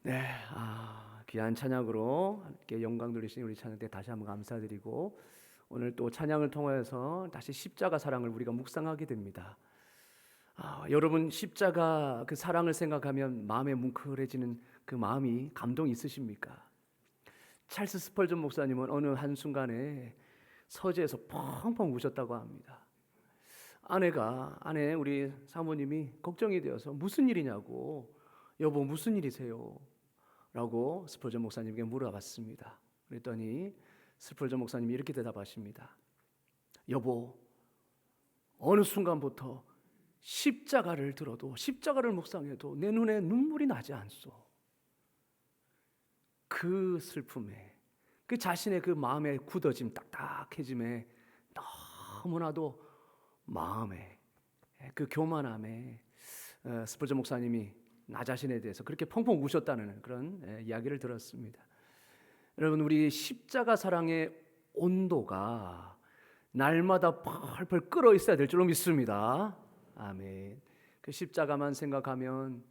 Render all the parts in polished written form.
네, 귀한 찬양으로 함께 영광 돌리신 우리 찬양대 다시 한번 감사드리고 오늘 또 찬양을 통해서 다시 십자가 사랑을 우리가 묵상하게 됩니다. 여러분 십자가 그 사랑을 생각하면 마음에 뭉클해지는 그 마음이 감동이 있으십니까? 찰스 스펄전 목사님은 어느 한순간에 서재에서 펑펑 우셨다고 합니다. 아내 우리 사모님이 걱정이 되어서 무슨 일이냐고, 여보 무슨 일이세요? 라고 스펄전 목사님에게 물어봤습니다. 그랬더니 스펄전 목사님이 이렇게 대답하십니다. 여보, 어느 순간부터 십자가를 들어도, 십자가를 묵상해도 내 눈에 눈물이 나지 않소. 그 슬픔에, 그 자신의 그 마음의 굳어짐, 딱딱해짐에 너무나도 마음에 그 교만함에 스펄전 목사님이 나 자신에 대해서 그렇게 펑펑 우셨다는 그런 이야기를 들었습니다. 여러분, 우리 십자가 사랑의 온도가 날마다 펄펄 끓어 있어야 될 줄로 믿습니다. 아멘. 그 십자가만 생각하면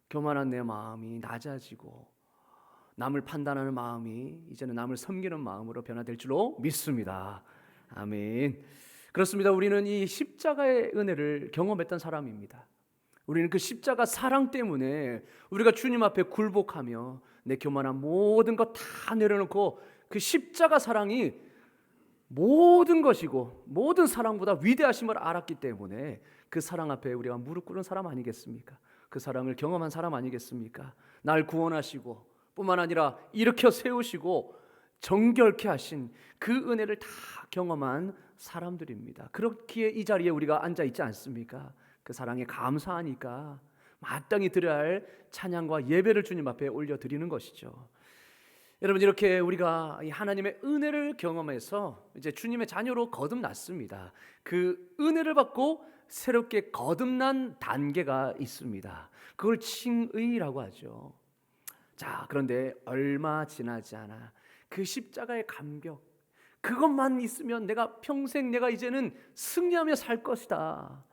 교만한 내 마음이 낮아지고 남을 판단하는 마음이 이제는 남을 섬기는 마음으로 변화될 줄로 믿습니다. 아멘. 그렇습니다. 우리는 이 십자가의 은혜를 경험했던 사람입니다. 우리는 그 십자가 사랑 때문에 우리가 주님 앞에 굴복하며 내 교만한 모든 것 다 내려놓고 그 십자가 사랑이 모든 것이고 모든 사랑보다 위대하심을 알았기 때문에 그 사랑 앞에 우리가 무릎 꿇은 사람 아니겠습니까? 그 사랑을 경험한 사람 아니겠습니까? 날 구원하시고 뿐만 아니라 일으켜 세우시고 정결케 하신 그 은혜를 다 경험한 사람들입니다. 그렇기에 이 자리에 우리가 앉아 있지 않습니까? 그 사랑에 감사하니까 마땅히 드려야 할 찬양과 예배를 주님 앞에 올려드리는 것이죠. 여러분, 이렇게 우리가 하나님의 은혜를 경험해서 이제 주님의 자녀로 거듭났습니다. 그 은혜를 받고 새롭게 거듭난 단계가 있습니다. 그걸 칭의라고 하죠. 자, 그런데 얼마 지나지 않아 그 십자가의 감격, 그것만 있으면 내가 평생 내가 이제는 승리하며 살 것이다,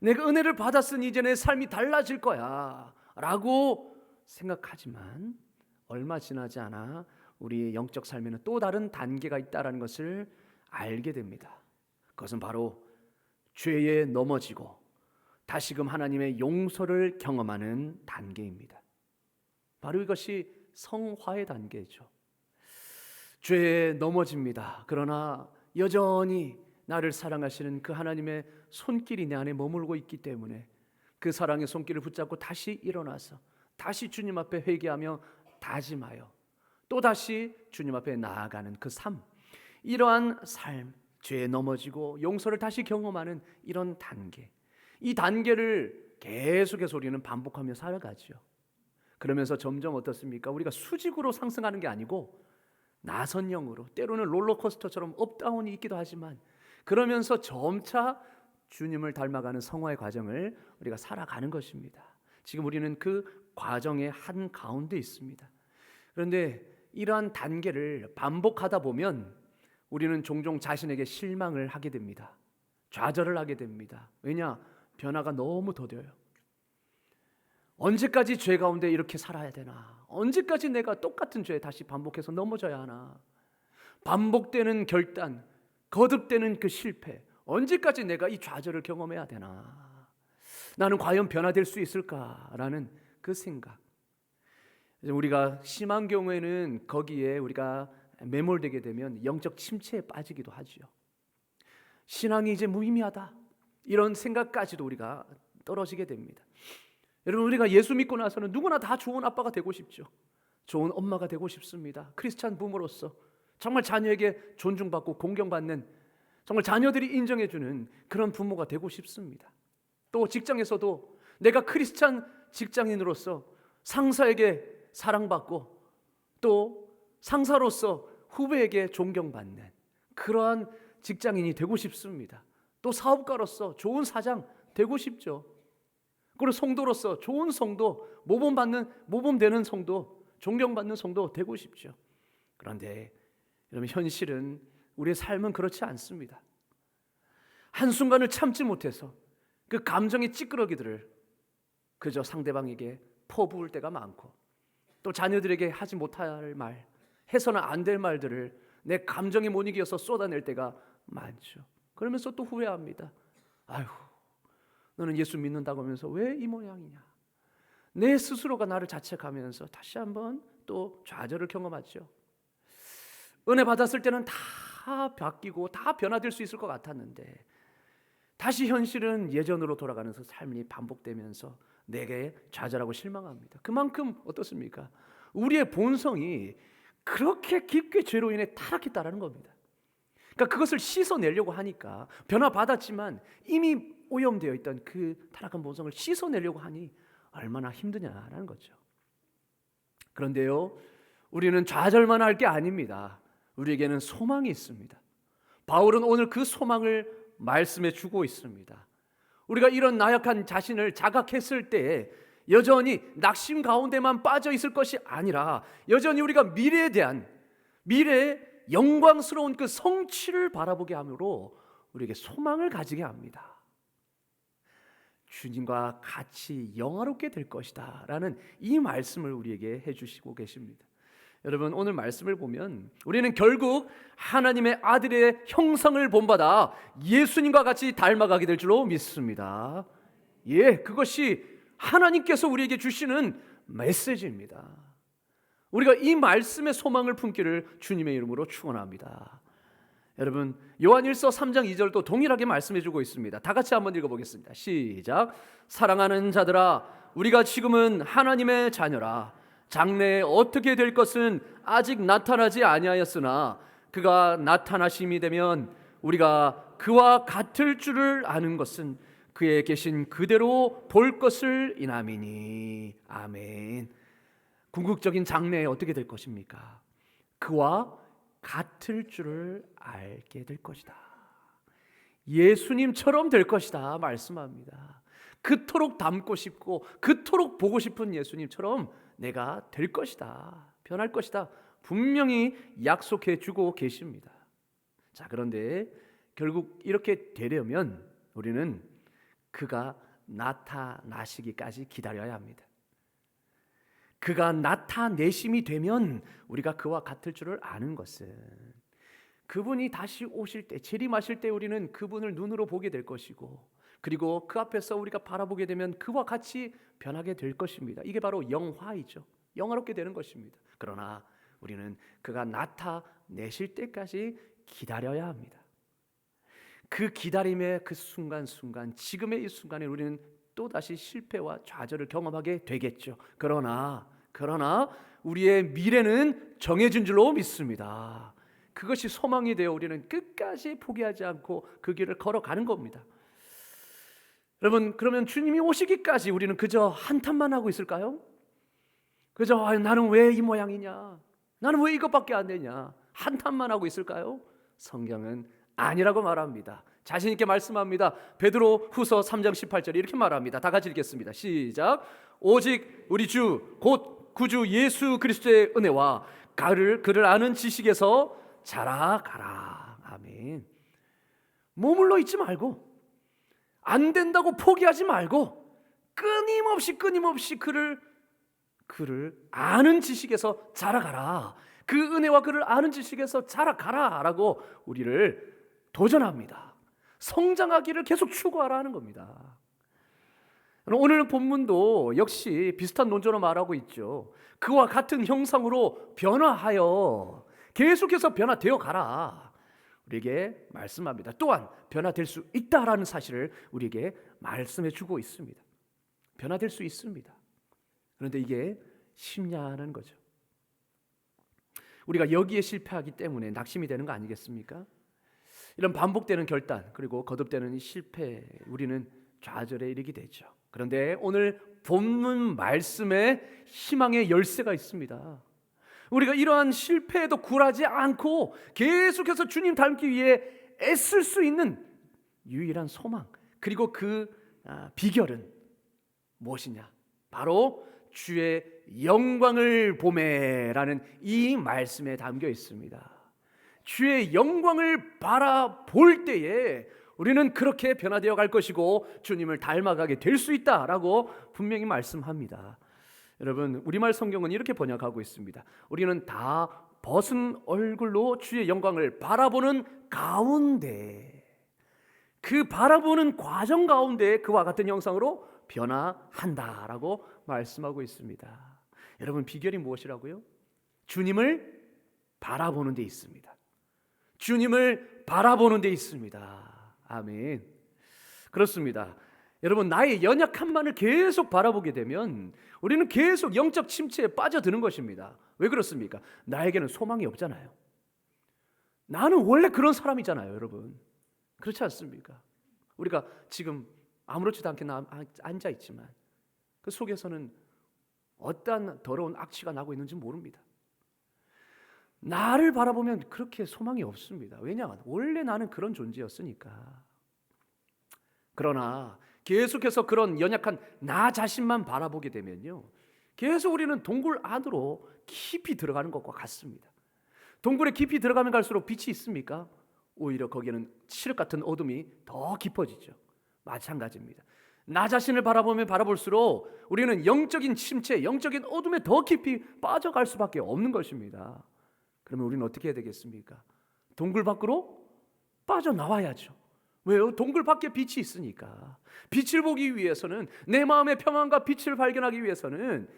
내가 은혜를 받았으니 이제 내 삶이 달라질 거야 라고 생각하지만 얼마 지나지 않아 우리의 영적 삶에는 또 다른 단계가 있다는 것을 알게 됩니다. 그것은 바로 죄에 넘어지고 다시금 하나님의 용서를 경험하는 단계입니다. 바로 이것이 성화의 단계죠. 죄에 넘어집니다. 그러나 여전히 나를 사랑하시는 그 하나님의 손길이 내 안에 머물고 있기 때문에 그 사랑의 손길을 붙잡고 다시 일어나서 다시 주님 앞에 회개하며 다짐하여 또다시 주님 앞에 나아가는 그 삶, 이러한 삶, 죄에 넘어지고 용서를 다시 경험하는 이런 단계, 이 단계를 계속해서 우리는 반복하며 살아가죠. 그러면서 점점 어떻습니까? 우리가 수직으로 상승하는 게 아니고 나선형으로, 때로는 롤러코스터처럼 업다운이 있기도 하지만 그러면서 점차 주님을 닮아가는 성화의 과정을 우리가 살아가는 것입니다. 지금 우리는 그 과정의 한 가운데 있습니다. 그런데 이러한 단계를 반복하다 보면 우리는 종종 자신에게 실망을 하게 됩니다. 좌절을 하게 됩니다. 왜냐? 변화가 너무 더뎌요. 언제까지 죄 가운데 이렇게 살아야 되나? 언제까지 내가 똑같은 죄에 다시 반복해서 넘어져야 하나? 반복되는 결단, 거듭되는 그 실패, 언제까지 내가 이 좌절을 경험해야 되나? 나는 과연 변화될 수 있을까라는 그 생각. 우리가 심한 경우에는 거기에 우리가 매몰되게 되면 영적 침체에 빠지기도 하죠. 신앙이 이제 무의미하다, 이런 생각까지도 우리가 떨어지게 됩니다. 여러분, 우리가 예수 믿고 나서는 누구나 다 좋은 아빠가 되고 싶죠. 좋은 엄마가 되고 싶습니다. 크리스찬 부모로서 정말 자녀에게 존중받고 공경받는, 정말 자녀들이 인정해주는 그런 부모가 되고 싶습니다. 또 직장에서도 내가 크리스찬 직장인으로서 상사에게 사랑받고 또 상사로서 후배에게 존경받는 그러한 직장인이 되고 싶습니다. 또 사업가로서 좋은 사장 되고 싶죠. 그리고 성도로서 좋은 성도, 모범되는 성도, 존경받는 성도 되고 싶죠. 그런데 여러분, 현실은, 우리의 삶은 그렇지 않습니다. 한순간을 참지 못해서 그 감정의 찌끄러기들을 그저 상대방에게 퍼부을 때가 많고, 또 자녀들에게 하지 못할 말, 해서는 안 될 말들을 내 감정에 못 이겨서 쏟아낼 때가 많죠. 그러면서 또 후회합니다. 아휴, 너는 예수 믿는다고 하면서 왜 이 모양이냐. 내 스스로가 나를 자책하면서 다시 한번 또 좌절을 경험하죠. 은혜 받았을 때는 다 바뀌고 다 변화될 수 있을 것 같았는데 다시 현실은 예전으로 돌아가는 삶이 반복되면서 내게 좌절하고 실망합니다. 그만큼 어떻습니까? 우리의 본성이 그렇게 깊게 죄로 인해 타락했다라는 겁니다. 그러니까 그것을 씻어내려고 하니까 변화받았지만 이미 오염되어 있던 그 타락한 본성을 씻어내려고 하니 얼마나 힘드냐라는 거죠. 그런데요, 우리는 좌절만 할 게 아닙니다. 우리에게는 소망이 있습니다. 바울은 오늘 그 소망을 말씀해 주고 있습니다. 우리가 이런 나약한 자신을 자각했을 때 여전히 낙심 가운데만 빠져 있을 것이 아니라 여전히 우리가 미래에 대한 미래의 영광스러운 그 성취를 바라보게 함으로 우리에게 소망을 가지게 합니다. 주님과 같이 영화롭게 될 것이다 라는 이 말씀을 우리에게 해주시고 계십니다. 여러분, 오늘 말씀을 보면 우리는 결국 하나님의 아들의 형상을 본받아 예수님과 같이 닮아가게 될 줄로 믿습니다. 그것이 하나님께서 우리에게 주시는 메시지입니다. 우리가 이 말씀의 소망을 품기를 주님의 이름으로 축원합니다. 여러분, 요한일서 3장 2절도 동일하게 말씀해주고 있습니다. 다 같이 한번 읽어보겠습니다. 시작. 사랑하는 자들아, 우리가 지금은 하나님의 자녀라. 장래에 어떻게 될 것은 아직 나타나지 아니하였으나 그가 나타나심이 되면 우리가 그와 같을 줄을 아는 것은 그에 계신 그대로 볼 것을 인함이니. 아멘. 궁극적인 장래에 어떻게 될 것입니까? 그와 같을 줄을 알게 될 것이다. 예수님처럼 될 것이다 말씀합니다. 그토록 닮고 싶고 그토록 보고 싶은 예수님처럼 내가 될 것이다, 변할 것이다 분명히 약속해 주고 계십니다. 자, 그런데 결국 이렇게 되려면 우리는 그가 나타나시기까지 기다려야 합니다. 그가 나타내심이 되면 우리가 그와 같을 줄을 아는 것은 그분이 다시 오실 때, 재림하실 때 우리는 그분을 눈으로 보게 될 것이고, 그리고 그 앞에서 우리가 바라보게 되면 그와 같이 변하게 될 것입니다. 이게 바로 영화이죠. 영화롭게 되는 것입니다. 그러나 우리는 그가 나타내실 때까지 기다려야 합니다. 그 기다림의 그 순간순간, 지금의 이 순간에 우리는 또다시 실패와 좌절을 경험하게 되겠죠. 그러나 우리의 미래는 정해진 줄로 믿습니다. 그것이 소망이 되어 우리는 끝까지 포기하지 않고 그 길을 걸어가는 겁니다. 여러분, 그러면 주님이 오시기까지 우리는 그저 한탄만 하고 있을까요? 그저 나는 왜 이 모양이냐, 나는 왜 이것밖에 안 되냐, 한탄만 하고 있을까요? 성경은 아니라고 말합니다. 자신 있게 말씀합니다. 베드로 후서 3장 18절 이렇게 말합니다. 다 같이 읽겠습니다. 시작. 오직 우리 주 곧 구주 예수 그리스도의 은혜와 그를 아는 지식에서 자라가라. 아멘. 머물러 있지 말고, 안 된다고 포기하지 말고 끊임없이 그를 아는 지식에서 자라가라. 그 은혜와 그를 아는 지식에서 자라가라 라고 우리를 도전합니다. 성장하기를 계속 추구하라는 겁니다. 오늘 본문도 역시 비슷한 논조로 말하고 있죠. 그와 같은 형상으로 변화하여 계속해서 변화되어 가라 우리에게 말씀합니다. 또한 변화될 수 있다라는 사실을 우리에게 말씀해 주고 있습니다. 변화될 수 있습니다. 그런데 이게 쉽냐는 거죠. 우리가 여기에 실패하기 때문에 낙심이 되는 거 아니겠습니까? 이런 반복되는 결단, 그리고 거듭되는 실패, 우리는 좌절에 이르게 되죠. 그런데 오늘 본문 말씀에 희망의 열쇠가 있습니다. 우리가 이러한 실패에도 굴하지 않고 계속해서 주님 닮기 위해 애쓸 수 있는 유일한 소망, 그리고 그 비결은 무엇이냐? 바로 주의 영광을 보매라는 이 말씀에 담겨 있습니다. 주의 영광을 바라볼 때에 우리는 그렇게 변화되어 갈 것이고 주님을 닮아가게 될 수 있다라고 분명히 말씀합니다. 여러분, 우리말 성경은 이렇게 번역하고 있습니다. 우리는 다 벗은 얼굴로 주의 영광을 바라보는 가운데, 그 바라보는 과정 가운데 그와 같은 형상으로 변화한다라고 말씀하고 있습니다. 여러분, 비결이 무엇이라고요? 주님을 바라보는 데 있습니다. 주님을 바라보는 데 있습니다. 아멘. 그렇습니다. 여러분, 나의 연약함만을 계속 바라보게 되면 우리는 계속 영적 침체에 빠져드는 것입니다. 왜 그렇습니까? 나에게는 소망이 없잖아요. 나는 원래 그런 사람이잖아요, 여러분. 그렇지 않습니까? 우리가 지금 아무렇지도 않게 앉아 있지만 그 속에서는 어떠한 더러운 악취가 나고 있는지 모릅니다. 나를 바라보면 그렇게 소망이 없습니다. 왜냐? 원래 나는 그런 존재였으니까. 그러나 계속해서 그런 연약한 나 자신만 바라보게 되면요, 계속 우리는 동굴 안으로 깊이 들어가는 것과 같습니다. 동굴에 깊이 들어가면 갈수록 빛이 있습니까? 오히려 거기에는 칠흑 같은 어둠이 더 깊어지죠. 마찬가지입니다. 나 자신을 바라보면 바라볼수록 우리는 영적인 침체, 영적인 어둠에 더 깊이 빠져갈 수밖에 없는 것입니다. 그러면 우리는 어떻게 해야 되겠습니까? 동굴 밖으로 빠져나와야죠. 왜요? 동굴 밖에 빛이 있으니까. 빛을 보기 위해서는, 내 마음의 평안과 빛을 발견하기 위해서는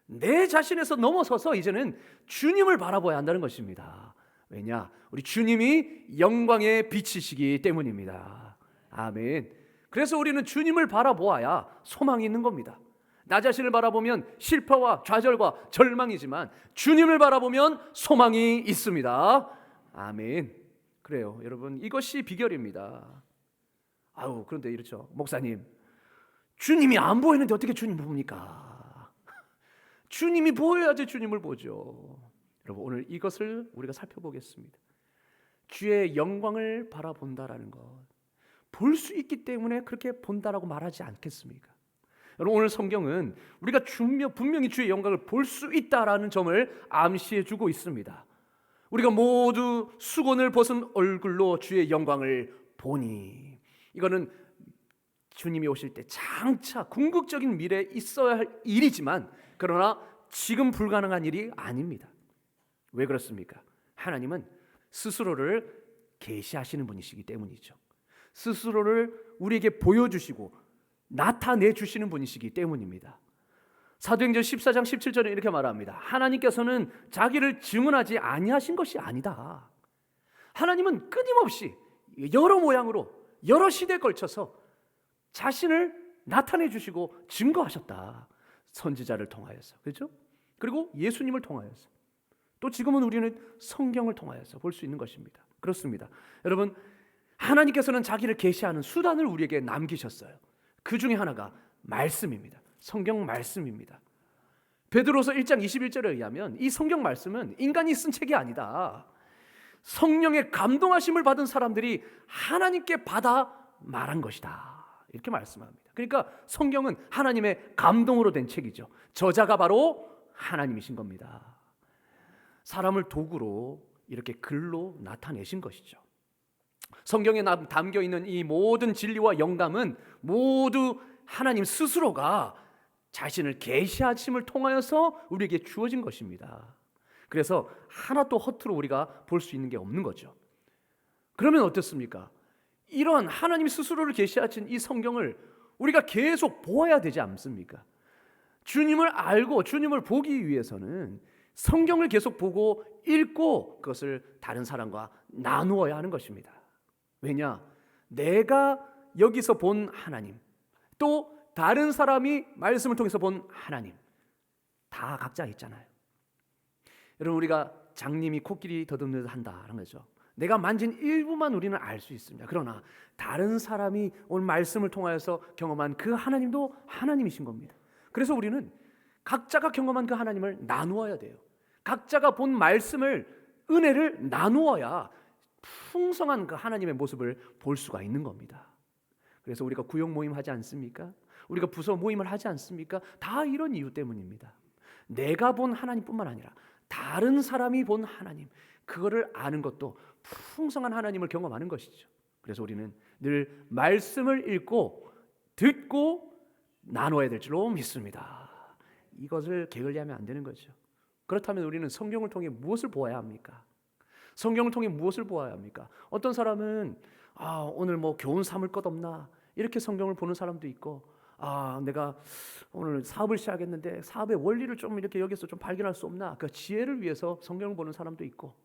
내 자신에서 넘어서서 이제는 주님을 바라봐야 한다는 것입니다. 왜냐? 우리 주님이 영광의 빛이시기 때문입니다. 아멘. 그래서 우리는 주님을 바라보아야 소망이 있는 겁니다. 나 자신을 바라보면 실패와 좌절과 절망이지만 주님을 바라보면 소망이 있습니다. 아멘. 그래요, 여러분, 이것이 비결입니다. 그런데 이렇죠. 목사님, 주님이 안 보이는데 어떻게 주님 봅니까? 주님이 보여야지 주님을 보죠. 여러분, 오늘 이것을 우리가 살펴보겠습니다. 주의 영광을 바라본다라는 것, 볼 수 있기 때문에 그렇게 본다라고 말하지 않겠습니까? 여러분, 오늘 성경은 우리가 분명히 주의 영광을 볼 수 있다라는 점을 암시해 주고 있습니다. 우리가 모두 수건을 벗은 얼굴로 주의 영광을 보니, 이거는 주님이 오실 때 장차 궁극적인 미래에 있어야 할 일이지만, 그러나 지금 불가능한 일이 아닙니다. 왜 그렇습니까? 하나님은 스스로를 계시하시는 분이시기 때문이죠. 스스로를 우리에게 보여주시고 나타내 주시는 분이시기 때문입니다. 사도행전 14장 17절에 이렇게 말합니다. 하나님께서는 자기를 증언하지 아니하신 것이 아니다. 하나님은 끊임없이 여러 모양으로 여러 시대에 걸쳐서 자신을 나타내 주시고 증거하셨다. 선지자를 통하여서, 그렇죠? 그리고 예수님을 통하여서, 또 지금은 우리는 성경을 통하여서 볼 수 있는 것입니다. 그렇습니다. 여러분, 하나님께서는 자기를 계시하는 수단을 우리에게 남기셨어요. 그 중에 하나가 말씀입니다. 성경 말씀입니다. 베드로서 1장 21절에 의하면 이 성경 말씀은 인간이 쓴 책이 아니다. 성령의 감동하심을 받은 사람들이 하나님께 받아 말한 것이다. 이렇게 말씀합니다. 그러니까 성경은 하나님의 감동으로 된 책이죠. 저자가 바로 하나님이신 겁니다. 사람을 도구로 이렇게 글로 나타내신 것이죠. 성경에 담겨 있는 이 모든 진리와 영감은 모두 하나님 스스로가 자신을 계시하심을 통하여서 우리에게 주어진 것입니다. 그래서 하나도 허투루 우리가 볼 수 있는 게 없는 거죠. 그러면 어떻습니까? 이런 하나님 스스로를 계시하신 이 성경을 우리가 계속 보아야 되지 않습니까? 주님을 알고 주님을 보기 위해서는 성경을 계속 보고 읽고 그것을 다른 사람과 나누어야 하는 것입니다. 왜냐? 내가 여기서 본 하나님, 또 다른 사람이 말씀을 통해서 본 하나님, 다 각자 있잖아요. 여러분, 우리가 장님이 코끼리 더듬는 한다는 거죠. 내가 만진 일부만 우리는 알 수 있습니다. 그러나 다른 사람이 오늘 말씀을 통하여서 경험한 그 하나님도 하나님이신 겁니다. 그래서 우리는 각자가 경험한 그 하나님을 나누어야 돼요. 각자가 본 말씀을, 은혜를 나누어야 풍성한 그 하나님의 모습을 볼 수가 있는 겁니다. 그래서 우리가 구역 모임 하지 않습니까? 우리가 부서 모임을 하지 않습니까? 다 이런 이유 때문입니다. 내가 본 하나님뿐만 아니라 다른 사람이 본 하나님, 그거를 아는 것도 풍성한 하나님을 경험하는 것이죠. 그래서 우리는 늘 말씀을 읽고 듣고 나눠야 될 줄로 믿습니다. 이것을 게을리하면 안 되는 거죠. 그렇다면 우리는 성경을 통해 무엇을 보아야 합니까? 성경을 통해 무엇을 보아야 합니까? 어떤 사람은 오늘 뭐 교훈 삼을 것 없나 이렇게 성경을 보는 사람도 있고, 내가 오늘 사업을 시작했는데 사업의 원리를 좀 이렇게 여기서 좀 발견할 수 없나, 그 지혜를 위해서 성경을 보는 사람도 있고,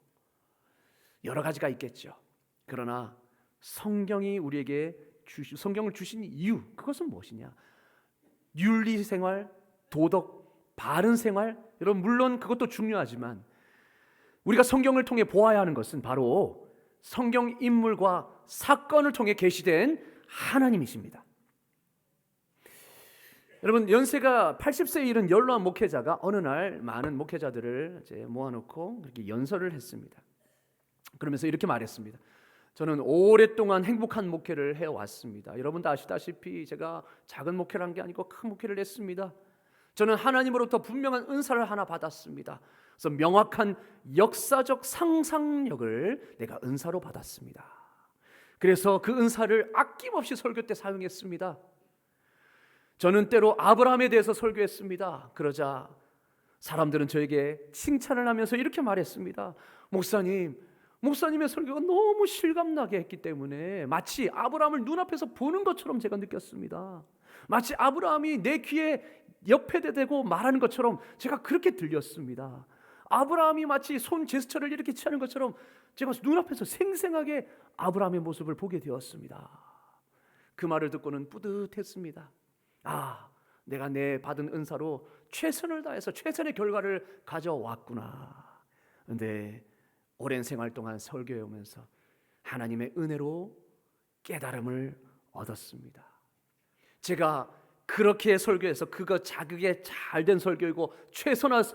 여러 가지가 있겠죠. 그러나 성경이 우리에게 성경을 주신 이유, 그것은 무엇이냐? 윤리 생활, 도덕, 바른 생활, 여러분 물론 그것도 중요하지만 우리가 성경을 통해 보아야 하는 것은 바로 성경 인물과 사건을 통해 계시된 하나님이십니다. 여러분, 연세가 80세에 이른 연로한 목회자가 어느 날 많은 목회자들을 이제 모아놓고 그렇게 연설을 했습니다. 그러면서 이렇게 말했습니다. 저는 오랫동안 행복한 목회를 해왔습니다. 여러분도 아시다시피 제가 작은 목회를 한 게 아니고 큰 목회를 했습니다. 저는 하나님으로부터 분명한 은사를 하나 받았습니다. 그래서 명확한 역사적 상상력을 내가 은사로 받았습니다. 그래서 그 은사를 아낌없이 설교 때 사용했습니다. 저는 때로 아브라함에 대해서 설교했습니다. 그러자 사람들은 저에게 칭찬을 하면서 이렇게 말했습니다. 목사님의 설교가 너무 실감나게 했기 때문에 마치 아브라함을 눈앞에서 보는 것처럼 제가 느꼈습니다. 마치 아브라함이 내 귀에 옆에 대고 말하는 것처럼 제가 그렇게 들렸습니다. 아브라함이 마치 손 제스처를 이렇게 취하는 것처럼 제가 눈앞에서 생생하게 아브라함의 모습을 보게 되었습니다. 그 말을 듣고는 뿌듯했습니다. 내가 내 받은 은사로 최선을 다해서 최선의 결과를 가져왔구나. 그런데 오랜 생활 동안 설교해 오면서 하나님의 은혜로 깨달음을 얻었습니다. 제가 그렇게 설교해서 그거 자극에 잘된 설교이고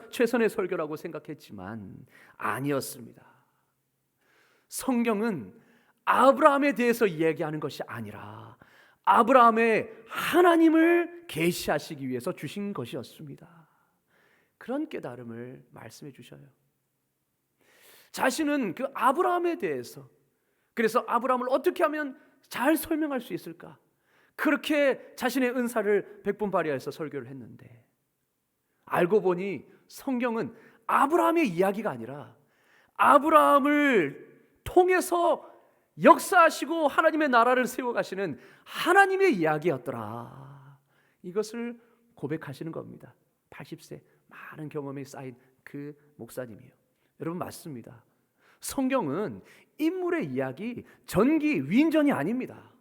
최선의 설교라고 생각했지만 아니었습니다. 성경은 아브라함에 대해서 이야기하는 것이 아니라 아브라함의 하나님을 계시하시기 위해서 주신 것이었습니다. 그런 깨달음을 말씀해 주셔요. 자신은 그 아브라함에 대해서, 그래서 아브라함을 어떻게 하면 잘 설명할 수 있을까, 그렇게 자신의 은사를 백분 발휘해서 설교를 했는데, 알고 보니 성경은 아브라함의 이야기가 아니라 아브라함을 통해서 역사하시고 하나님의 나라를 세워가시는 하나님의 이야기였더라. 이것을 고백하시는 겁니다. 80세 많은 경험이 쌓인 그 목사님이요. 여러분, 맞습니다. 성경은 인물의 이야기, 전기, 위인전이 아닙니다.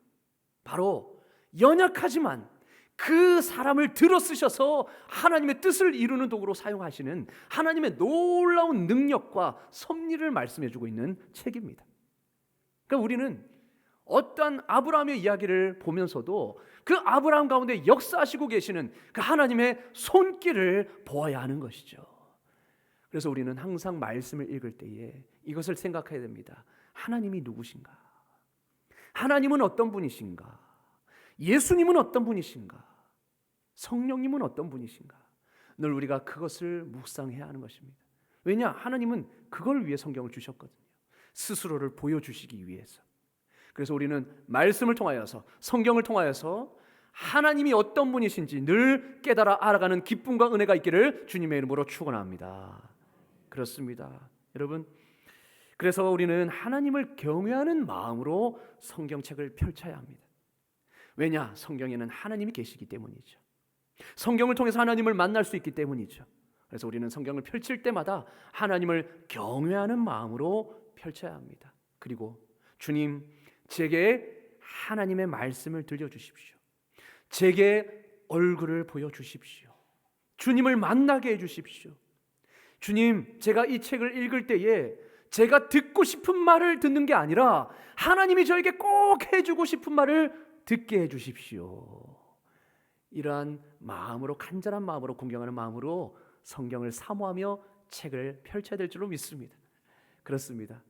바로 연약하지만 그 사람을 들어 쓰셔서 하나님의 뜻을 이루는 도구로 사용하시는 하나님의 놀라운 능력과 섭리를 말씀해주고 있는 책입니다. 그러니까 우리는 어떠한 아브라함의 이야기를 보면서도 그 아브라함 가운데 역사하시고 계시는 그 하나님의 손길을 보아야 하는 것이죠. 그래서 우리는 항상 말씀을 읽을 때에 이것을 생각해야 됩니다. 하나님이 누구신가? 하나님은 어떤 분이신가? 예수님은 어떤 분이신가? 성령님은 어떤 분이신가? 늘 우리가 그것을 묵상해야 하는 것입니다. 왜냐? 하나님은 그걸 위해 성경을 주셨거든요. 스스로를 보여주시기 위해서. 그래서 우리는 말씀을 통하여서, 성경을 통하여서 하나님이 어떤 분이신지 늘 깨달아 알아가는 기쁨과 은혜가 있기를 주님의 이름으로 축원합니다. 그렇습니다. 여러분, 그래서 우리는 하나님을 경외하는 마음으로 성경책을 펼쳐야 합니다. 왜냐? 성경에는 하나님이 계시기 때문이죠. 성경을 통해서 하나님을 만날 수 있기 때문이죠. 그래서 우리는 성경을 펼칠 때마다 하나님을 경외하는 마음으로 펼쳐야 합니다. 그리고 주님, 제게 하나님의 말씀을 들려주십시오. 제게 얼굴을 보여주십시오. 주님을 만나게 해주십시오. 주님, 제가 이 책을 읽을 때에 제가 듣고 싶은 말을 듣는 게 아니라 하나님이 저에게 꼭 해주고 싶은 말을 듣게 해주십시오. 이러한 마음으로, 간절한 마음으로, 공경하는 마음으로 성경을 사모하며 책을 펼쳐야 될 줄로 믿습니다. 그렇습니다.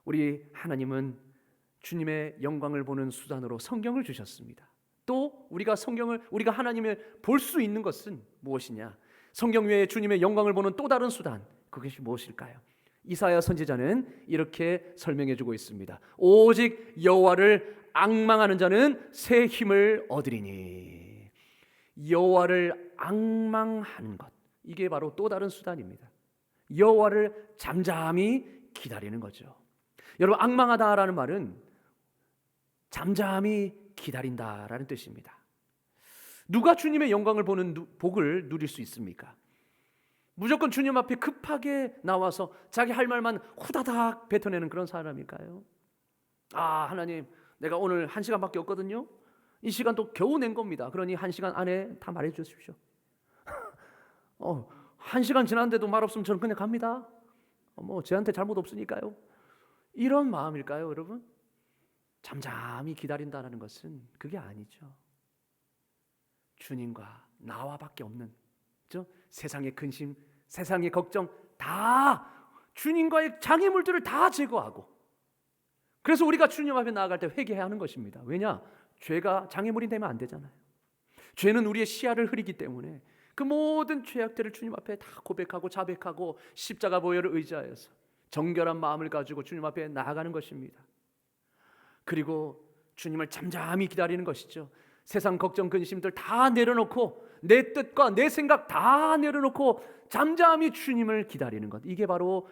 우리 하나님은 주님의 영광을 보는 수단으로 성경을 주셨습니다. 또 우리가 하나님을 볼 수 있는 것은 무엇이냐? 성경 외에 주님의 영광을 보는 또 다른 수단, 그것이 무엇일까요? 이사야 선지자는 이렇게 설명해 주고 있습니다. 오직 여호와를 앙망하는 자는 새 힘을 얻으리니. 여호와를 앙망하는 것, 이게 바로 또 다른 수단입니다. 여호와를 잠잠히 기다리는 거죠. 여러분, 앙망하다라는 말은 잠잠히 기다린다라는 뜻입니다. 누가 주님의 영광을 보는 복을 누릴 수 있습니까? 무조건 주님 앞에 급하게 나와서 자기 할 말만 후다닥 뱉어내는 그런 사람일까요? 아, 하나님, 내가 오늘 1시간밖에 없거든요. 이 시간도 겨우 낸 겁니다. 그러니 1시간 안에 다 말해 주십시오. 1시간 지났는데도 말 없으면 저는 그냥 갑니다. 저한테 잘못 없으니까요. 이런 마음일까요, 여러분? 잠잠히 기다린다는 것은 그게 아니죠. 주님과 나와밖에 없는, 그렇죠? 세상의 근심, 세상의 걱정 다, 주님과의 장애물들을 다 제거하고, 그래서 우리가 주님 앞에 나아갈 때 회개해야 하는 것입니다. 왜냐? 죄가 장애물이 되면 안 되잖아요. 죄는 우리의 시야를 흐리기 때문에 그 모든 죄악들을 주님 앞에 다 고백하고 자백하고 십자가 보혈을 의지하여서 정결한 마음을 가지고 주님 앞에 나아가는 것입니다. 그리고 주님을 잠잠히 기다리는 것이죠. 세상 걱정 근심들 다 내려놓고 내 뜻과 내 생각 다 내려놓고 잠잠히 주님을 기다리는 것, 이게 바로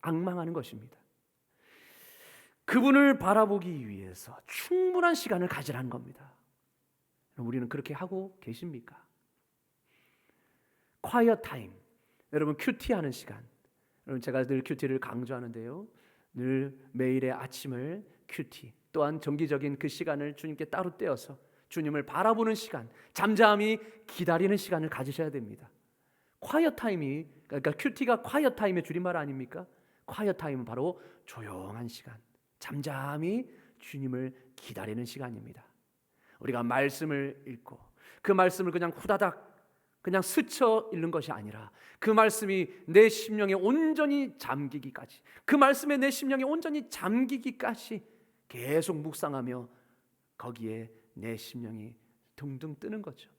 앙망하는 것입니다. 그분을 바라보기 위해서 충분한 시간을 가지라는 겁니다. 우리는 그렇게 하고 계십니까? quiet time, 여러분 큐티 하는 시간, 여러분 제가 늘 큐티를 강조하는데요, 늘 매일의 아침을 큐티, 또한 정기적인 그 시간을 주님께 따로 떼어서 주님을 바라보는 시간, 잠잠히 기다리는 시간을 가지셔야 됩니다. quiet time이, 그러니까 큐티가 quiet time의 줄임말 아닙니까? quiet time은 바로 조용한 시간, 잠잠히 주님을 기다리는 시간입니다. 우리가 말씀을 읽고 그 말씀을 그냥 후다닥 그냥 스쳐 읽는 것이 아니라 그 말씀이 내 심령에 온전히 잠기기까지, 그 말씀에 내 심령에 온전히 잠기기까지 계속 묵상하며 거기에 내 심령이 둥둥 뜨는 거죠.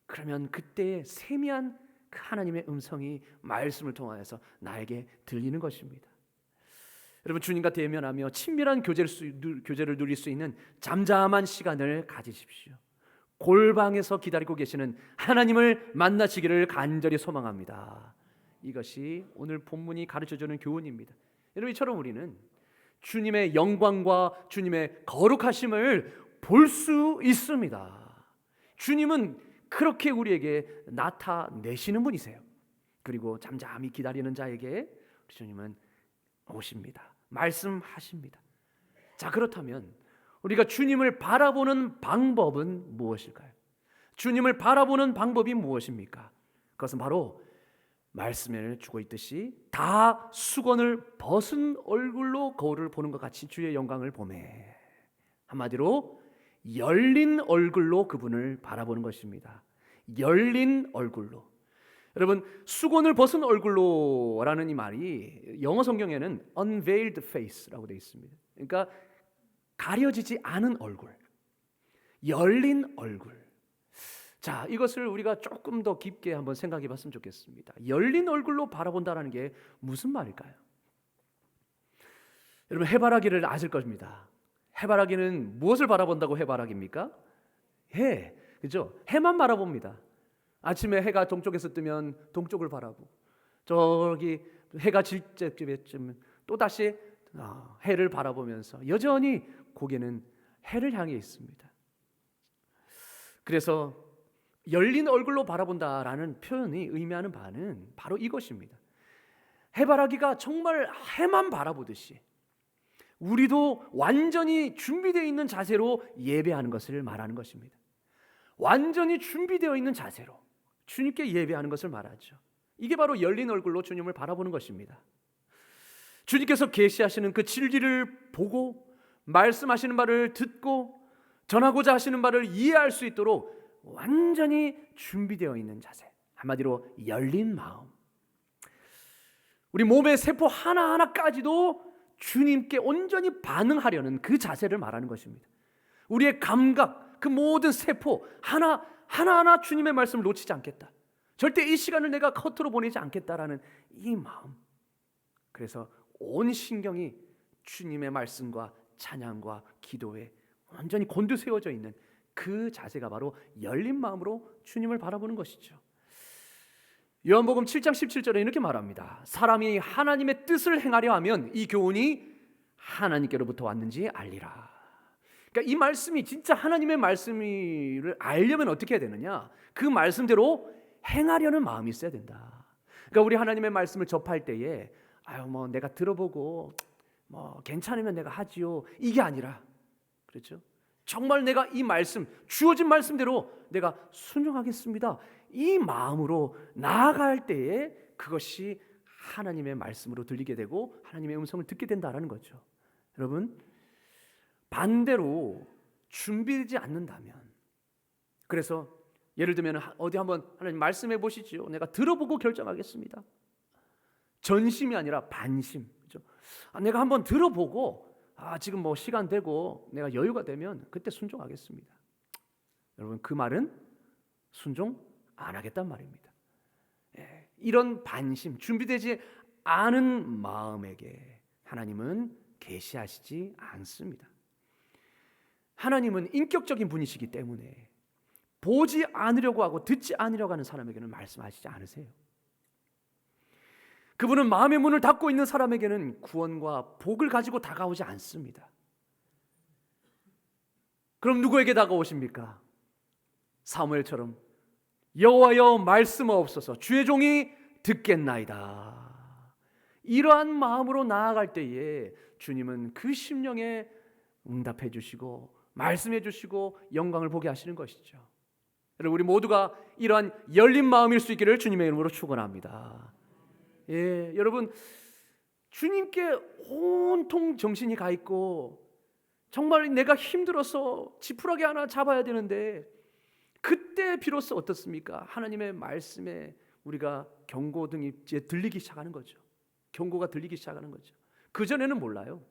그러면 그때의 세미한 그 하나님의 음성이 말씀을 통하여서 나에게 들리는 것입니다. 여러분, 주님과 대면하며 친밀한 교제를 누릴 수 있는 잠잠한 시간을 가지십시오. 골방에서 기다리고 계시는 하나님을 만나시기를 간절히 소망합니다. 이것이 오늘 본문이 가르쳐주는 교훈입니다. 여러분, 이처럼 우리는 주님의 영광과 주님의 거룩하심을 볼 수 있습니다. 주님은 그렇게 우리에게 나타내시는 분이세요. 그리고 잠잠히 기다리는 자에게 주님은 오십니다. 말씀하십니다. 자, 그렇다면 우리가 주님을 바라보는 방법은 무엇일까요? 주님을 바라보는 방법이 무엇입니까? 그것은 바로 말씀을 주고 있듯이 다 수건을 벗은 얼굴로 거울을 보는 것 같이 주의 영광을 보매, 한마디로 열린 얼굴로 그분을 바라보는 것입니다. 열린 얼굴로. 여러분, 수건을 벗은 얼굴로라는 이 말이 영어 성경에는 unveiled face라고 되어 있습니다. 그러니까 가려지지 않은 얼굴, 열린 얼굴. 자, 이것을 우리가 조금 더 깊게 한번 생각해 봤으면 좋겠습니다. 열린 얼굴로 바라본다는 게 무슨 말일까요? 여러분, 해바라기를 아실 것입니다. 해바라기는 무엇을 바라본다고 해바라기입니까? 해, 그죠? 해만 바라봅니다. 아침에 해가 동쪽에서 뜨면 동쪽을 바라보고, 저기 해가 질 때쯤 또 다시 해를 바라보면서 여전히 고개는 해를 향해 있습니다. 그래서 열린 얼굴로 바라본다라는 표현이 의미하는 바는 바로 이것입니다. 해바라기가 정말 해만 바라보듯이 우리도 완전히 준비되어 있는 자세로 예배하는 것을 말하는 것입니다. 완전히 준비되어 있는 자세로 주님께 예배하는 것을 말하죠. 이게 바로 열린 얼굴로 주님을 바라보는 것입니다. 주님께서 계시하시는 그 진리를 보고 말씀하시는 말을 듣고 전하고자 하시는 바를 이해할 수 있도록 완전히 준비되어 있는 자세, 한마디로 열린 마음. 우리 몸의 세포 하나하나까지도 주님께 온전히 반응하려는 그 자세를 말하는 것입니다. 우리의 감각, 그 모든 세포 하나하나 주님의 말씀을 놓치지 않겠다, 절대 이 시간을 내가 겉으로 보내지 않겠다라는 이 마음. 그래서 온 신경이 주님의 말씀과 찬양과 기도에 완전히 곤두세워져 있는 그 자세가 바로 열린 마음으로 주님을 바라보는 것이죠. 요한복음 7장 17절에 이렇게 말합니다. 사람이 하나님의 뜻을 행하려 하면 이 교훈이 하나님께로부터 왔는지 알리라. 그러니까 이 말씀이 진짜 하나님의 말씀을 알려면 어떻게 해야 되느냐? 그 말씀대로 행하려는 마음이 있어야 된다. 그러니까 우리 하나님의 말씀을 접할 때에 내가 들어보고 괜찮으면 내가 하지요, 이게 아니라, 그렇죠? 정말 내가 이 말씀, 주어진 말씀대로 내가 순종하겠습니다, 이 마음으로 나아갈 때에 그것이 하나님의 말씀으로 들리게 되고 하나님의 음성을 듣게 된다라는 거죠. 여러분, 반대로 준비되지 않는다면, 그래서 예를 들면 어디 한번 하나님 말씀해 보시죠, 내가 들어보고 결정하겠습니다, 전심이 아니라 반심, 그렇죠? 내가 한번 들어보고 지금 시간 되고 내가 여유가 되면 그때 순종하겠습니다. 여러분, 그 말은 순종 안 하겠단 말입니다. 이런 반심, 준비되지 않은 마음에게 하나님은 계시하시지 않습니다. 하나님은 인격적인 분이시기 때문에 보지 않으려고 하고 듣지 않으려고 하는 사람에게는 말씀하시지 않으세요. 그분은 마음의 문을 닫고 있는 사람에게는 구원과 복을 가지고 다가오지 않습니다. 그럼 누구에게 다가오십니까? 사무엘처럼 여호와여 말씀하옵소서, 주의 종이 듣겠나이다. 이러한 마음으로 나아갈 때에 주님은 그 심령에 응답해 주시고 말씀해 주시고 영광을 보게 하시는 것이죠. 여러분, 우리 모두가 이러한 열린 마음일 수 있기를 주님의 이름으로 축원합니다. 여러분, 주님께 온통 정신이 가 있고 정말 내가 힘들어서 지푸라기 하나 잡아야 되는데, 그때 비로소 어떻습니까? 하나님의 말씀에 우리가 경고등이 이제 들리기 시작하는 거죠. 경고가 들리기 시작하는 거죠. 그전에는 몰라요.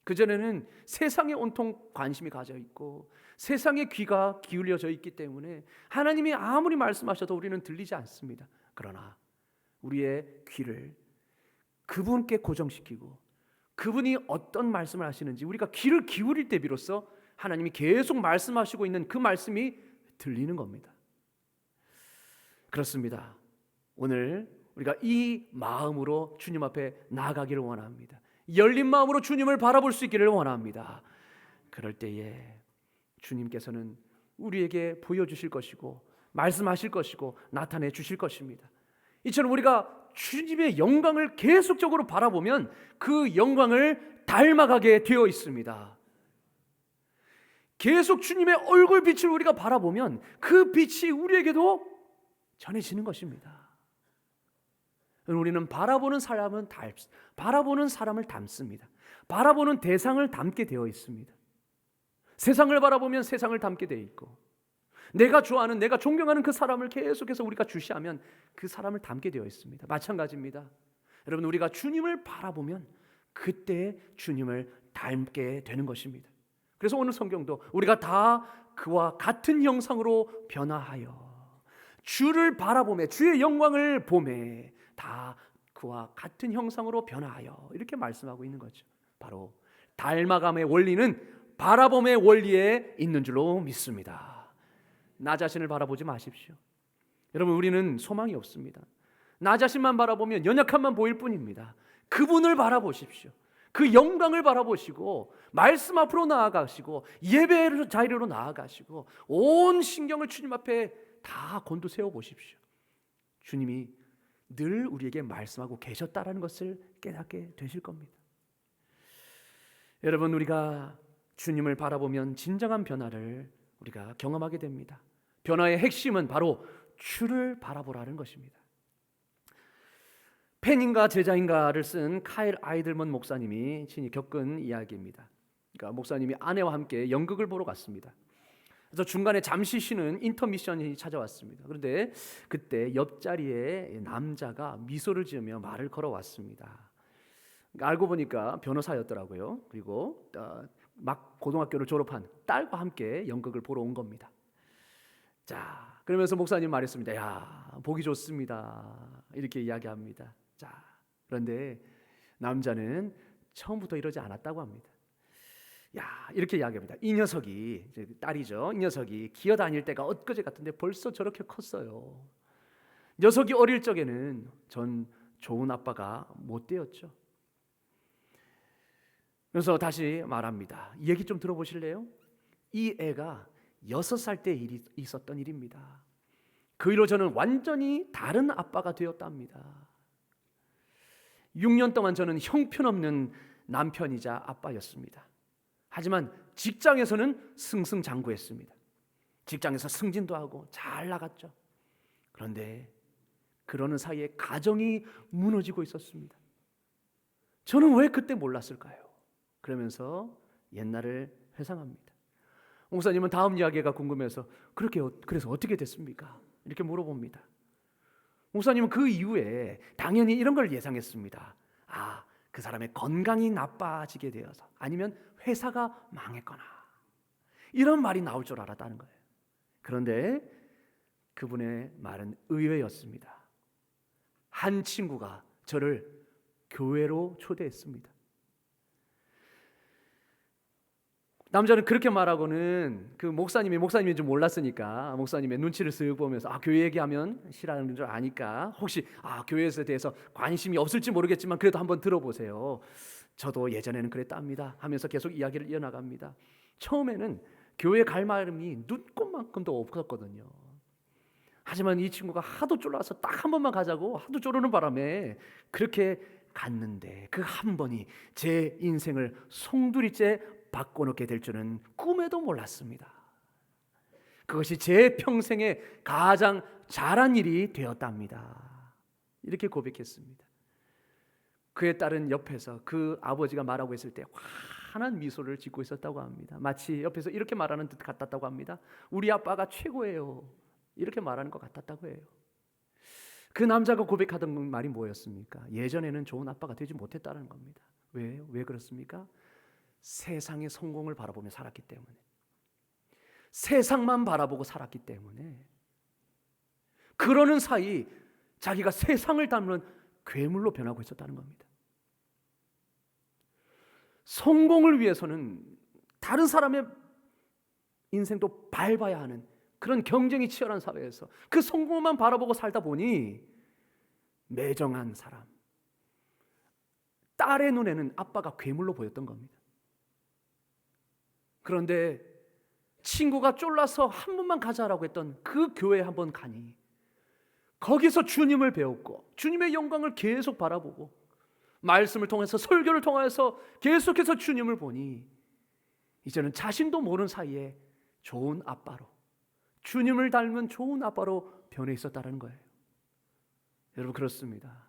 그전에는 세상에 온통 관심이 가져 있고 세상에 귀가 기울여져 있기 때문에 하나님이 아무리 말씀하셔도 우리는 들리지 않습니다. 그러나 우리의 귀를 그분께 고정시키고 그분이 어떤 말씀을 하시는지 우리가 귀를 기울일 때 비로소 하나님이 계속 말씀하시고 있는 그 말씀이 들리는 겁니다. 그렇습니다. 오늘 우리가 이 마음으로 주님 앞에 나아가기를 원합니다. 열린 마음으로 주님을 바라볼 수 있기를 원합니다. 그럴 때에 주님께서는 우리에게 보여주실 것이고 말씀하실 것이고 나타내 주실 것입니다. 이처럼 우리가 주님의 영광을 계속적으로 바라보면 그 영광을 닮아가게 되어 있습니다. 계속 주님의 얼굴 빛을 우리가 바라보면 그 빛이 우리에게도 전해지는 것입니다. 우리는 바라보는 사람을 닮습니다. 바라보는 대상을 닮게 되어 있습니다. 세상을 바라보면 세상을 닮게 되어 있고, 내가 좋아하는, 내가 존경하는 그 사람을 계속해서 우리가 주시하면 그 사람을 닮게 되어 있습니다. 마찬가지입니다. 여러분, 우리가 주님을 바라보면 그때 주님을 닮게 되는 것입니다. 그래서 오늘 성경도 우리가 다 그와 같은 형상으로 변화하여 주를 바라보매, 주의 영광을 보매 다 그와 같은 형상으로 변화하여, 이렇게 말씀하고 있는 거죠. 바로 닮아감의 원리는 바라봄의 원리에 있는 줄로 믿습니다. 나 자신을 바라보지 마십시오. 여러분, 우리는 소망이 없습니다. 나 자신만 바라보면 연약함만 보일 뿐입니다. 그분을 바라보십시오. 그 영광을 바라보시고 말씀 앞으로 나아가시고 예배의 자리로 나아가시고 온 신경을 주님 앞에 다 곤두세워 보십시오. 주님이 늘 우리에게 말씀하고 계셨다라는 것을 깨닫게 되실 겁니다. 여러분, 우리가 주님을 바라보면 진정한 변화를 우리가 경험하게 됩니다. 변화의 핵심은 바로 주를 바라보라는 것입니다. 팬인가 제자인가를 쓴 카일 아이들먼 목사님이 친히 겪은 이야기입니다. 그러니까 목사님이 아내와 함께 연극을 보러 갔습니다. 그래서 중간에 잠시 쉬는 인터미션이 찾아왔습니다. 그런데 그때 옆자리에 남자가 미소를 지으며 말을 걸어왔습니다. 그러니까 알고 보니까 변호사였더라고요. 그리고 막 고등학교를 졸업한 딸과 함께 연극을 보러 온 겁니다. 자, 그러면서 목사님 말했습니다. 야, 보기 좋습니다. 이렇게 이야기합니다. 자, 그런데 남자는 처음부터 이러지 않았다고 합니다. 야, 이렇게 이야기합니다. 이 녀석이, 이제 딸이죠. 이 녀석이 기어다닐 때가 엊그제 같은데 벌써 저렇게 컸어요. 녀석이 어릴 적에는 전 좋은 아빠가 못 되었죠. 그래서 다시 말합니다. 이 얘기 좀 들어보실래요? 이 애가 6살 때 있었던 일입니다. 그 이후로 저는 완전히 다른 아빠가 되었답니다. 6년 동안 저는 형편없는 남편이자 아빠였습니다. 하지만 직장에서는 승승장구했습니다. 직장에서 승진도 하고 잘 나갔죠. 그런데 그러는 사이에 가정이 무너지고 있었습니다. 저는 왜 그때 몰랐을까요? 그러면서 옛날을 회상합니다. 목사님은 다음 이야기가 궁금해서 그래서 어떻게 됐습니까? 이렇게 물어봅니다. 목사님은 그 이후에 당연히 이런 걸 예상했습니다. 그 사람의 건강이 나빠지게 되어서, 아니면 회사가 망했거나, 이런 말이 나올 줄 알았다는 거예요. 그런데 그분의 말은 의외였습니다. 한 친구가 저를 교회로 초대했습니다. 남자는 그렇게 말하고는 그 목사님인 줄 몰랐으니까 목사님의 눈치를 쓱 보면서 교회 얘기하면 싫어하는 줄 아니까 혹시 교회에 대해서 관심이 없을지 모르겠지만 그래도 한번 들어보세요. 저도 예전에는 그랬답니다 하면서 계속 이야기를 이어나갑니다. 처음에는 교회 갈 마음이 눈꼽만큼도 없었거든요. 하지만 이 친구가 하도 쫄라서 딱 한 번만 가자고 하도 쪼르는 바람에 그렇게 갔는데, 그 한 번이 제 인생을 송두리째 바꿔놓게 될 줄은 꿈에도 몰랐습니다. 그것이 제 평생에 가장 잘한 일이 되었답니다. 이렇게 고백했습니다. 그의 딸은 옆에서 그 아버지가 말하고 있을 때 환한 미소를 짓고 있었다고 합니다. 마치 옆에서 이렇게 말하는 듯 같았다고 합니다. 우리 아빠가 최고예요. 이렇게 말하는 것 같았다고 해요. 그 남자가 고백하던 말이 뭐였습니까? 예전에는 좋은 아빠가 되지 못했다는 겁니다. 왜요? 왜 그렇습니까? 세상의 성공을 바라보며 살았기 때문에, 세상만 바라보고 살았기 때문에, 그러는 사이 자기가 세상을 닮는 괴물로 변하고 있었다는 겁니다. 성공을 위해서는 다른 사람의 인생도 밟아야 하는 그런 경쟁이 치열한 사회에서 그 성공만 바라보고 살다 보니 매정한 사람, 딸의 눈에는 아빠가 괴물로 보였던 겁니다. 그런데 친구가 쫄라서 한 번만 가자라고 했던 그 교회에 한 번 가니 거기서 주님을 배웠고 주님의 영광을 계속 바라보고 말씀을 통해서, 설교를 통해서 계속해서 주님을 보니 이제는 자신도 모르는 사이에 좋은 아빠로, 주님을 닮은 좋은 아빠로 변해 있었다는 거예요. 여러분, 그렇습니다.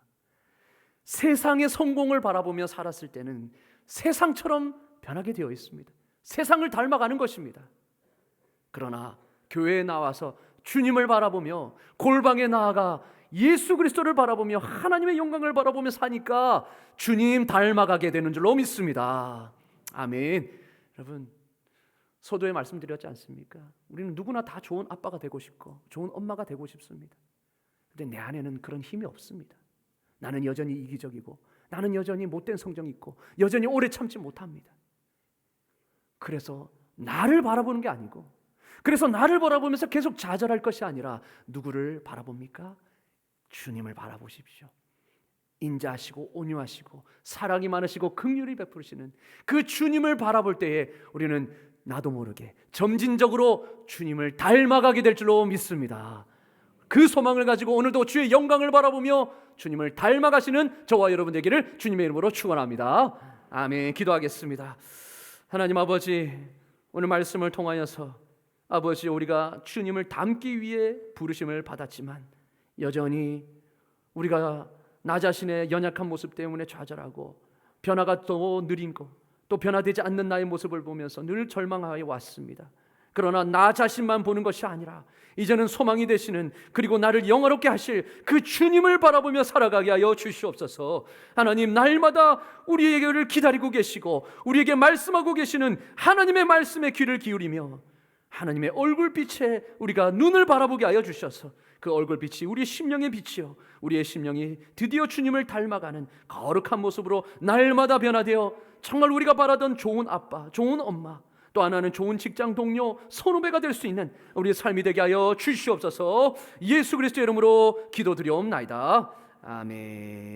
세상의 성공을 바라보며 살았을 때는 세상처럼 변하게 되어 있습니다. 세상을 닮아가는 것입니다. 그러나 교회에 나와서 주님을 바라보며 골방에 나아가 예수 그리스도를 바라보며 하나님의 영광을 바라보며 사니까 주님 닮아가게 되는 줄로 믿습니다. 아멘. 여러분, 서두에 말씀드렸지 않습니까? 우리는 누구나 다 좋은 아빠가 되고 싶고 좋은 엄마가 되고 싶습니다. 그런데 내 안에는 그런 힘이 없습니다. 나는 여전히 이기적이고, 나는 여전히 못된 성정이 있고, 여전히 오래 참지 못합니다. 그래서 나를 바라보는 게 아니고, 그래서 나를 바라보면서 계속 좌절할 것이 아니라 누구를 바라봅니까? 주님을 바라보십시오. 인자하시고 온유하시고 사랑이 많으시고 긍휼히 베푸시는 그 주님을 바라볼 때에 우리는 나도 모르게 점진적으로 주님을 닮아가게 될 줄로 믿습니다. 그 소망을 가지고 오늘도 주의 영광을 바라보며 주님을 닮아가시는 저와 여러분 되기를 주님의 이름으로 축원합니다. 아멘. 기도하겠습니다. 하나님 아버지, 오늘 말씀을 통하여서 아버지, 우리가 주님을 닮기 위해 부르심을 받았지만 여전히 우리가 나 자신의 연약한 모습 때문에 좌절하고 변화가 또 느린 것, 또 변화되지 않는 나의 모습을 보면서 늘 절망하여 왔습니다. 그러나 나 자신만 보는 것이 아니라 이제는 소망이 되시는, 그리고 나를 영화롭게 하실 그 주님을 바라보며 살아가게 하여 주시옵소서. 하나님, 날마다 우리에게를 기다리고 계시고 우리에게 말씀하고 계시는 하나님의 말씀에 귀를 기울이며 하나님의 얼굴빛에 우리가 눈을 바라보게 하여 주셔서 그 얼굴빛이 우리의 심령의 빛이요, 우리의 심령이 드디어 주님을 닮아가는 거룩한 모습으로 날마다 변화되어 정말 우리가 바라던 좋은 아빠, 좋은 엄마, 또 하나는 좋은 직장 동료, 선후배가 될 수 있는 우리의 삶이 되게 하여 주시옵소서. 예수 그리스도의 이름으로 기도드리옵나이다. 아멘.